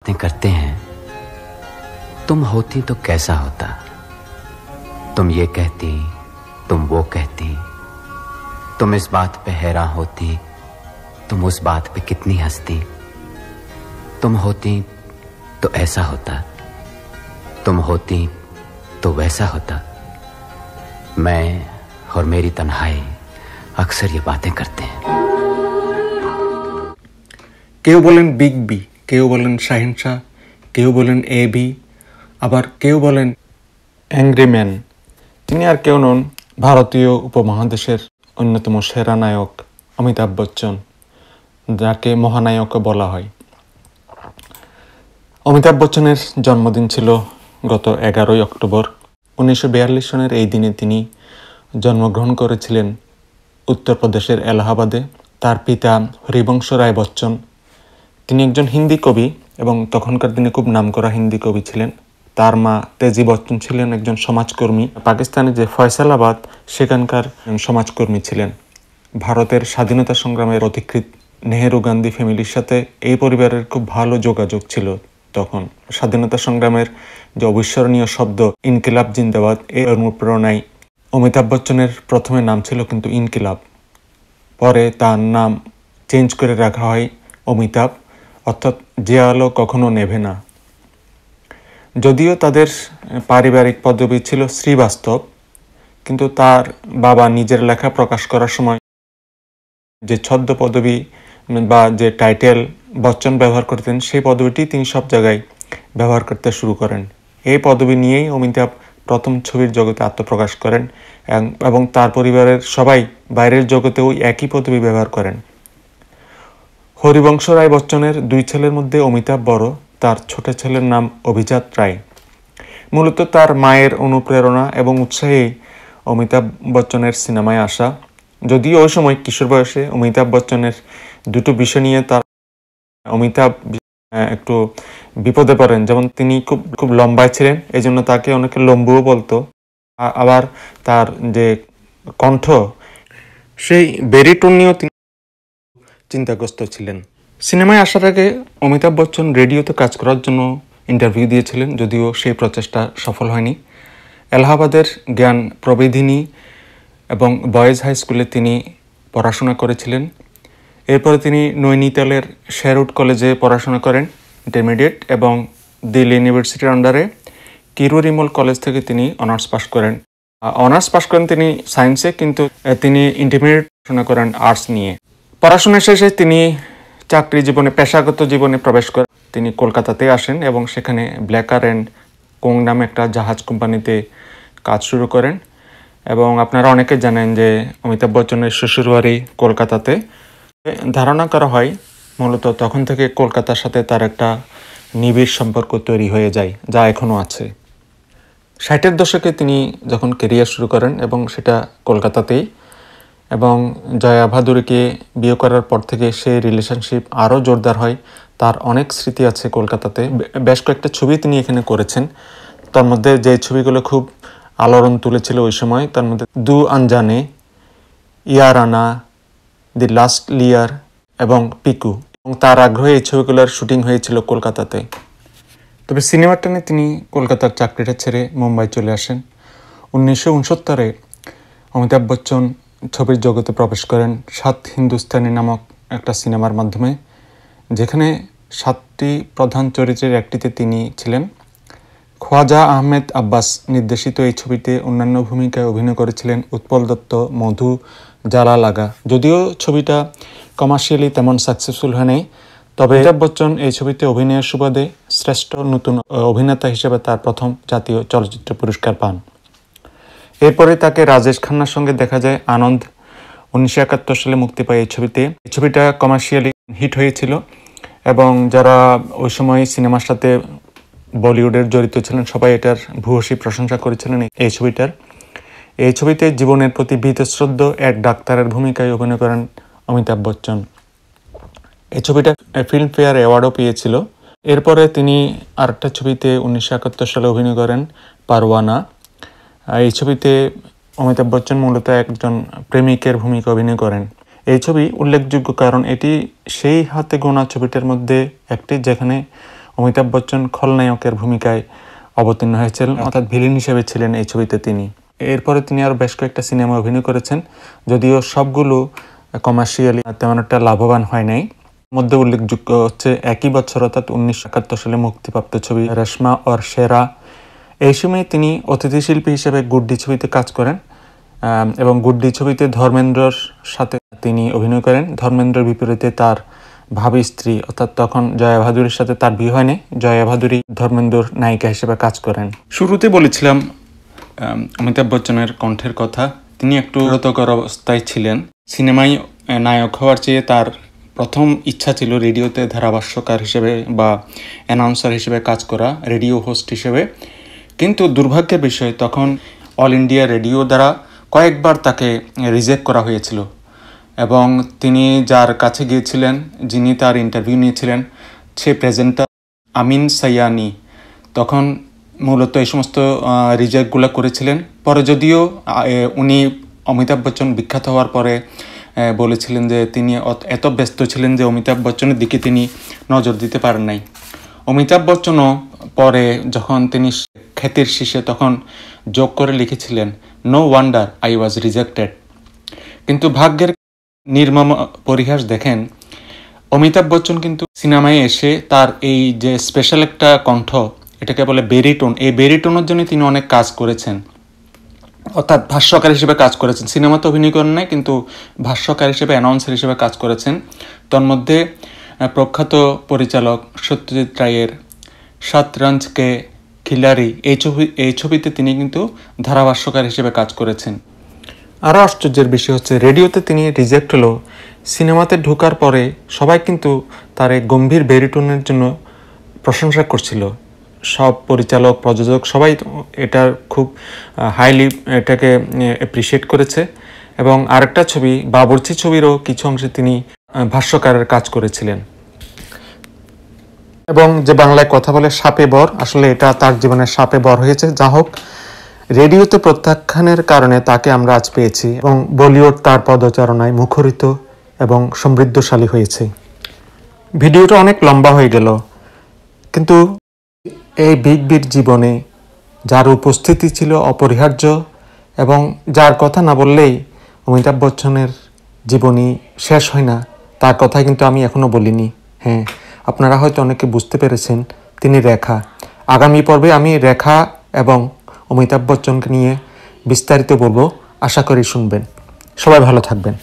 बातें करते हैं, तुम होती तो कैसा होता। तुम ये कहती, तुम वो कहती, तुम इस बात पे हैरान होती, तुम उस बात पे कितनी हंसती। तुम होती तो ऐसा होता, तुम होती तो वैसा होता। मैं और मेरी तन्हाई अक्सर ये बातें करते हैं। কেউ বলেন বিগ বি, কেউ বলেন শাহিন শাহ, কেউ বলেন এ বি, আবার কেউ বলেন অ্যাংরি ম্যান। তিনি আর কেউ নন, ভারতীয় উপমহাদেশের অন্যতম সেরা নায়ক অমিতাভ বচ্চন, যাকে মহানায়কও বলা হয়। অমিতাভ বচ্চনের জন্মদিন ছিল গত 11 অক্টোবর। 1942 সনের এই দিনে তিনি জন্মগ্রহণ করেছিলেন উত্তরপ্রদেশের এলাহাবাদে। তার পিতা হরিবংশ রায় বচ্চন, তিনি একজন হিন্দি কবি এবং তখনকার দিনে খুব নামকরা হিন্দি কবি ছিলেন। তার মা তেজি বচ্চন ছিলেন একজন সমাজকর্মী। পাকিস্তানের যে ফয়সালাবাদ সেখানকার সমাজকর্মী ছিলেন। ভারতের স্বাধীনতা সংগ্রামের পথিকৃৎ নেহেরু গান্ধী ফ্যামিলির সাথে এই পরিবারের খুব ভালো যোগাযোগ ছিল। তখন স্বাধীনতা সংগ্রামের যে অবিস্মরণীয় শব্দ ইনকিলাব জিন্দাবাদ, এই অনুপ্রেরণায় অমিতাভ বচ্চনের প্রথমে নাম ছিল কিন্তু ইনকিলাব, পরে তার নাম চেঞ্জ করে রাখা হয় অমিতাভ, অর্থাৎ যে আলো কখনো নেভে না। যদিও তাদের পারিবারিক পদবি ছিল শ্রীবাস্তব, কিন্তু তার বাবা নিজের লেখা প্রকাশ করার সময় যে ছদ্ম পদবি বা যে টাইটেল বচ্চন ব্যবহার করতেন, সেই পদবিটি তিনি সব জায়গায় ব্যবহার করতে শুরু করেন। এই পদবি নিয়েই অমিতাভ প্রথম ছবির জগতে আত্মপ্রকাশ করেন এবং তার পরিবারের সবাই বাইরের জগতেও একই পদবি ব্যবহার করেন। হরিবংশ রায় বচ্চনের 2 ছেলের মধ্যে অমিতাভ বড়। তার ছোট ছেলের নাম অভিজাত রায়। মূলত তার মায়ের অনুপ্রেরণা এবং উৎসাহে অমিতাভ বচ্চনের সিনেমায় আসা। যদিও ওই সময় কিশোর বয়সে অমিতাভ বচ্চনের 2টো বিষয় নিয়ে অমিতাভ একটু বিপদে পড়েন। যেমন তিনি খুব লম্বায় ছিলেন, এই জন্য তাকে অনেকে লম্বুও বলতো। আবার তার যে কণ্ঠ, সেই ব্যারিটোন নিয়েও তিনি চিন্তাগ্রস্ত ছিলেন। সিনেমায় আসার আগে অমিতাভ বচ্চন রেডিওতে কাজ করার জন্য ইন্টারভিউ দিয়েছিলেন, যদিও সেই প্রচেষ্টা সফল হয়নি। এলাহাবাদের জ্ঞান প্রবিধিনী এবং বয়েজ হাই স্কুলে তিনি পড়াশোনা করেছিলেন। এরপরে তিনি নৈনিতালের শেরউড কলেজে পড়াশোনা করেন ইন্টারমিডিয়েট, এবং দিল্লি ইউনিভার্সিটির আন্ডারে কিরোরিমল কলেজ থেকে তিনি অনার্স পাশ করেন। তিনি সায়েন্সে, কিন্তু তিনি ইন্টারমিডিয়েট পড়াশোনা করেন আর্টস নিয়ে। পড়াশোনা শেষে তিনি চাকরি জীবনে, পেশাগত জীবনে প্রবেশ করেন। তিনি কলকাতাতে আসেন এবং সেখানে ব্ল্যাকার অ্যান্ড কোং নামে একটা জাহাজ কোম্পানিতে কাজ শুরু করেন। এবং আপনারা অনেকে জানেন যে অমিতাভ বচ্চনের শ্বশুরবাড়ি কলকাতাতে। ধারণা করা হয় মূলত তখন থেকে কলকাতার সাথে তার একটা নিবিড় সম্পর্ক তৈরি হয়ে যায়, যা এখনও আছে। 60-এর দশকে তিনি যখন ক্যারিয়ার শুরু করেন এবং সেটা কলকাতাতেই, এবং জয়া ভাদুরীকে বিয়ে করার পর থেকে সেই রিলেশনশিপ আরও জোরদার হয়। তার অনেক স্মৃতি আছে কলকাতাতে। বেশ কয়েকটা ছবি তিনি এখানে করেছেন। তার মধ্যে যে ছবিগুলো খুব আলোড়ন তুলেছিল ওই সময়, তার মধ্যে দু আনজানে, ইয়ারানা, দি লাস্ট লিয়ার এবং পিকু। এবং তার আগ্রহে এই ছবিগুলোর শুটিং হয়েছিল কলকাতাতে। তবে সিনেমার টানে তিনি কলকাতার চাকরিটা ছেড়ে মুম্বাই চলে আসেন। 1969-এ অমিতাভ বচ্চন ছবির জগতে প্রবেশ করেন 7 হিন্দুস্তানি নামক একটা সিনেমার মাধ্যমে, যেখানে 7টি প্রধান চরিত্রের একটিতে তিনি ছিলেন। খোয়াজা আহমেদ আব্বাস নির্দেশিত এই ছবিতে অন্যান্য ভূমিকায় অভিনয় করেছিলেন উৎপল দত্ত, মধু, জালাল আগা। যদিও ছবিটা কমার্শিয়ালি তেমন সাকসেসফুল হয়নি, তবে অমিতাভ বচ্চন এই ছবিতে অভিনয়ের সুবাদে শ্রেষ্ঠ নতুন অভিনেতা হিসেবে তার প্রথম জাতীয় চলচ্চিত্র পুরস্কার পান। এরপরে তাকে রাজেশ খান্নার সঙ্গে দেখা যায় আনন্দ। 1971 সালে মুক্তি পায় এই ছবিতে। এই ছবিটা কমার্শিয়ালি হিট হয়েছিল এবং যারা ওই সময় সিনেমার সাথে বলিউডের জড়িত ছিলেন সবাই এটার ভূয়সী প্রশংসা করেছিলেন এই ছবিটার। এই ছবিতে জীবনের প্রতি বীতশ্রদ্ধ এক ডাক্তারের ভূমিকায় অভিনয় করেন অমিতাভ বচ্চন। এই ছবিটা ফিল্মফেয়ার অ্যাওয়ার্ডও পেয়েছিল। এরপরে তিনি আরেকটা ছবিতে 1971 সালে অভিনয় করেন, পারওয়ানা। এই ছবিতে অমিতাভ বচ্চন মূলত একজন প্রেমিকের ভূমিকা অভিনয় করেন। এই ছবি উল্লেখযোগ্য কারণ এটি সেই হাতে গোনা ছবিটার মধ্যে একটি, যেখানে অমিতাভ বচ্চন খলনায়কের ভূমিকায় অবতীর্ণ হয়েছিলেন, অর্থাৎ ভিলেন হিসেবে ছিলেন এই ছবিতে তিনি। এরপরে তিনি আরও বেশ কয়েকটা সিনেমায় অভিনয় করেছেন, যদিও সবগুলো কমার্শিয়ালি তেমন একটা লাভবান হয় নাই। মধ্যে উল্লেখযোগ্য হচ্ছে একই বছর অর্থাৎ 1971 সালে মুক্তিপ্রাপ্ত ছবি রেশমা और शेरा। এই সময় তিনি অতিথি শিল্পী হিসেবে গুড্ডি ছবিতে কাজ করেন এবং গুড্ডি ছবিতে ধর্মেন্দ্রর সাথে তিনি অভিনয় করেন। ধর্মেন্দ্রের বিপরীতে তার ভাবী স্ত্রী অর্থাৎ তখন জয়া ভাদুরীর সাথে তার বিয়ে হয়নি, জয়া ভাদুরী ধর্মেন্দ্রর নায়িকা হিসেবে কাজ করেন। শুরুতে বলেছিলাম অমিতাভ বচ্চনের কণ্ঠের কথা। তিনি একটু রতকর অবস্থায় ছিলেন। সিনেমায় নায়ক হওয়ার চেয়ে তার প্রথম ইচ্ছা ছিল রেডিওতে ধারাভাষ্যকার হিসেবে বা অ্যানাউন্সার হিসেবে কাজ করা, রেডিও হোস্ট হিসেবে। কিন্তু দুর্ভাগ্যের বিষয়, তখন অল ইন্ডিয়া রেডিও দ্বারা কয়েকবার তাকে রিজেক্ট করা হয়েছিল এবং তিনি যার কাছে গিয়েছিলেন, যিনি তার ইন্টারভিউ নিয়েছিলেন, সে প্রেজেন্টার আমিন সাইয়ানি তখন মূলত এই সমস্ত রিজেক্টগুলো করেছিলেন। পরে যদিও উনি অমিতাভ বচ্চন বিখ্যাত হওয়ার পরে বলেছিলেন যে তিনি এত ব্যস্ত ছিলেন যে অমিতাভ বচ্চনের দিকে তিনি নজর দিতে পারেন নাই। অমিতাভ বচ্চনও পরে যখন তিনি খ্যাতির শীর্ষে তখন যোগ করে লিখেছিলেন, no wonder I was rejected. কিন্তু ভাগ্যের নির্মম পরিহাস দেখেন, অমিতাভ বচ্চন কিন্তু সিনেমায় এসে তার এই যে স্পেশাল একটা কণ্ঠ, এটাকে বলে বেরিটোন, এই বেরিটোনের জন্য তিনি অনেক কাজ করেছেন, অর্থাৎ ভাষ্যকার হিসেবে কাজ করেছেন। সিনেমাতে অভিনয় করেন নাই, কিন্তু ভাষ্যকার হিসেবে, অ্যানাউন্সার হিসেবে কাজ করেছেন। তন্মধ্যে প্রখ্যাত পরিচালক সত্যজিৎ রায়ের শতরঞ্জ কে খিলাড়ি এই ছবিতে তিনি কিন্তু ধারাভাষ্যকার হিসেবে কাজ করেছেন। আরও আশ্চর্যের বিষয় হচ্ছে, রেডিওতে তিনি রিজেক্ট হলো, সিনেমাতে ঢোকার পরে সবাই কিন্তু তার এই গম্ভীর ব্যারিটোনের জন্য প্রশংসা করছিল। সব পরিচালক, প্রযোজক সবাই এটার খুব হাইলি এটাকে অ্যাপ্রিসিয়েট করেছে। এবং আরেকটা ছবি বাবুর্চি ছবিরও কিছু অংশে তিনি ভাষ্যকারের কাজ করেছিলেন। এবং যে বাংলায় কথা বলে সাপে বর, আসলে এটা তার জীবনে সাপে বর হয়েছে। যা হোক, রেডিওতে প্রত্যাখ্যানের কারণে তাকে আমরা আজ পেয়েছি এবং বলিউড তার পদচারণায় মুখরিত এবং সমৃদ্ধশালী হয়েছে। ভিডিওটা অনেক লম্বা হয়ে গেল, কিন্তু এই বিগ বির জীবনে যার উপস্থিতি ছিল অপরিহার্য এবং যার কথা না বললেই অমিতাভ বচ্চনের জীবনী শেষ হয় না, তার কথা কিন্তু আমি এখনও বলিনি। হ্যাঁ, আপনারা হয়তো অনেকে বুঝতে পেরেছেন, তিনি রেখা। আগামী পর্বে আমি রেখা এবং অমিতাভ বচ্চনকে নিয়ে বিস্তারিত বলবো, আশা করি শুনবেন। সবাই ভালো থাকবেন।